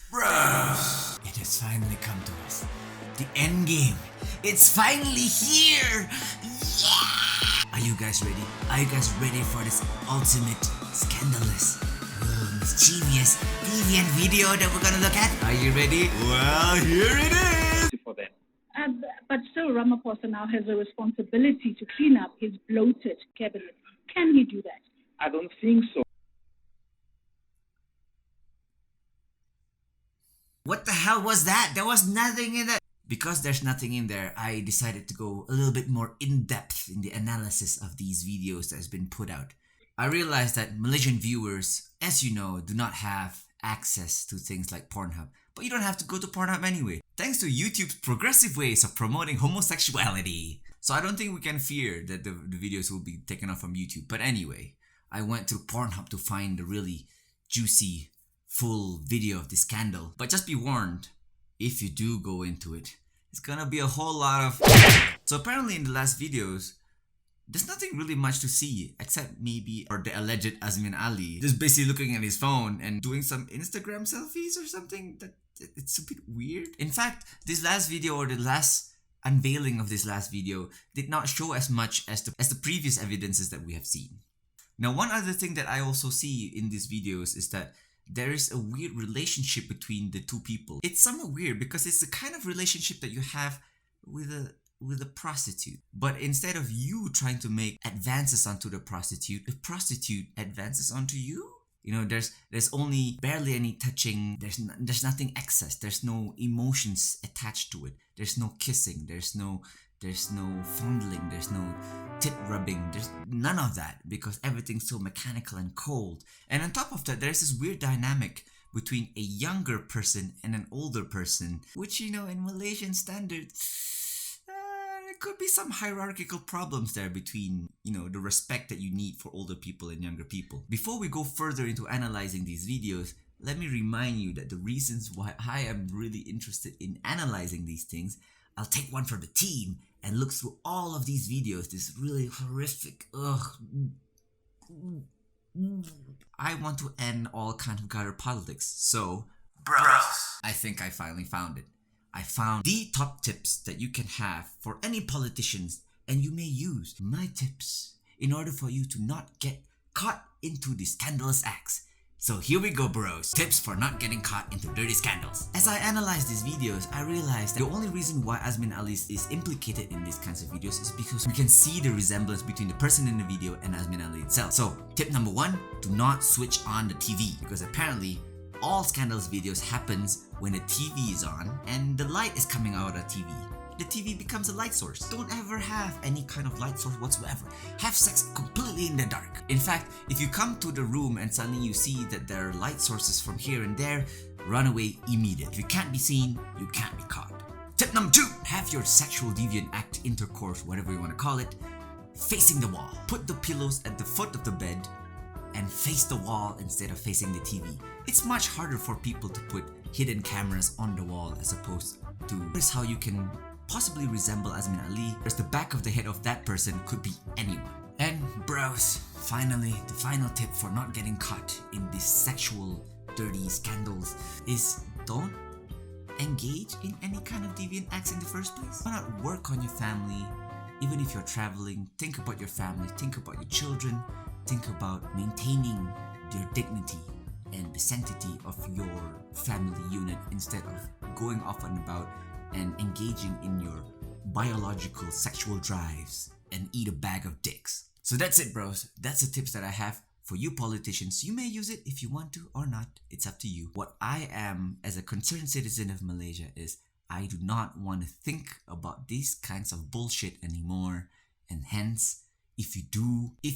Bros! It has finally come to us. The end game. It's finally here! Yeah! Are you guys ready? Are you guys ready for this ultimate, scandalous, mischievous, deviant video that we're gonna look at? Are you ready? Well, here it is! For them. But still, Ramaphosa now has a responsibility to clean up his bloated cabinet. Can he do that? I don't think so. What the hell was that? There was nothing in that. Because there's nothing in there, I decided to go a little bit more in-depth in the analysis of these videos that has been put out. I realized that Malaysian viewers, as you know, do not have access to things like Pornhub. But you don't have to go to Pornhub anyway, thanks to YouTube's progressive ways of promoting homosexuality. So I don't think we can fear that the videos will be taken off from YouTube. But anyway, I went through Pornhub to find the really juicy, full video of this scandal. But just be warned, if you do go into it, it's gonna be a whole lot of... So apparently in the last videos, there's nothing really much to see except maybe or the alleged Azmin Ali just basically looking at his phone and doing some Instagram selfies or something. That it's a bit weird. In fact, this last video or the last unveiling of this last video did not show as much as the previous evidences that we have seen. Now, one other thing that I also see in these videos is that there is a weird relationship between the two people. It's somewhat weird because it's the kind of relationship that you have with a prostitute. But instead of you trying to make advances onto the prostitute advances onto you. You know, there's only barely any touching. There's nothing excess. There's no emotions attached to it. There's no kissing. There's no fondling. There's no tit rubbing. There's none of that because everything's so mechanical and cold. And on top of that, there's this weird dynamic between a younger person and an older person, which, you know, in Malaysian standards, there could be some hierarchical problems there between, you know, the respect that you need for older people and younger people. Before we go further into analyzing these videos, let me remind you that the reasons why I am really interested in analyzing these things, I'll take one for the team and look through all of these videos, this really horrific, I want to end all kind of gutter politics. So, bros, I think I finally found it. I found the top tips that you can have for any politicians, and you may use my tips in order for you to not get caught into the scandalous acts. So here we go, bros. Tips for not getting caught into dirty scandals. As I analyzed these videos, I realized that the only reason why Azmin Ali is implicated in these kinds of videos is because we can see the resemblance between the person in the video and Azmin Ali itself. So, tip number one, do not switch on the TV, because apparently all scandalous videos happens when the TV is on and the light is coming out of the TV. The TV becomes a light source. Don't ever have any kind of light source whatsoever. Have sex completely in the dark. In fact, if you come to the room and suddenly you see that there are light sources from here and there, run away immediately. If you can't be seen, you can't be caught. Tip number two, have your sexual deviant act, intercourse, whatever you want to call it, facing the wall. Put the pillows at the foot of the bed and face the wall instead of facing the TV. It's much harder for people to put hidden cameras on the wall as opposed to... Here's how you can possibly resemble Azmin Ali, whereas the back of the head of that person could be anyone. And bros, finally, the final tip for not getting caught in these sexual dirty scandals is don't engage in any kind of deviant acts in the first place. Why not work on your family? Even if you're traveling, think about your family, think about your children, think about maintaining your dignity and the sanctity of your family unit instead of going off and about and engaging in your biological sexual drives and eat a bag of dicks. So that's it, bros. That's the tips that I have for you politicians. You may use it if you want to or not. It's up to you. What I am as a concerned citizen of Malaysia is I do not want to think about these kinds of bullshit anymore, and hence if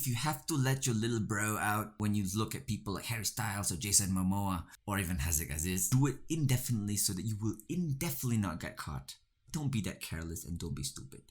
you have to let your little bro out when you look at people like Harry Styles or Jason Momoa or even Haziq Aziz, do it indefinitely so that you will indefinitely not get caught. Don't be that careless and don't be stupid.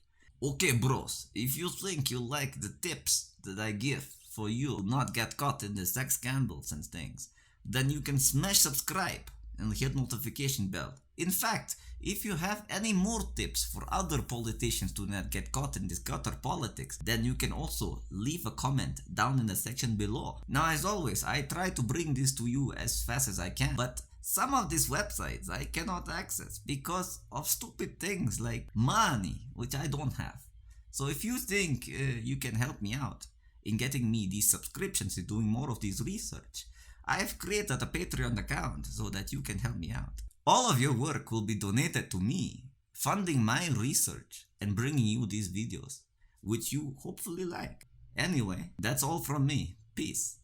Okay, bros, if you think you like the tips that I give for you to not get caught in the sex scandals and things, then you can smash subscribe and hit notification bell. In fact, if you have any more tips for other politicians to not get caught in this gutter politics, then you can also leave a comment down in the section below. Now, as always, I try to bring this to you as fast as I can, but Some of these websites I cannot access because of stupid things like money, which I don't have. So if you think you can help me out in getting me these subscriptions and doing more of this research, I've created a Patreon account so that you can help me out. All of your work will be donated to me, funding my research and bringing you these videos, which you hopefully like. Anyway, that's all from me. Peace.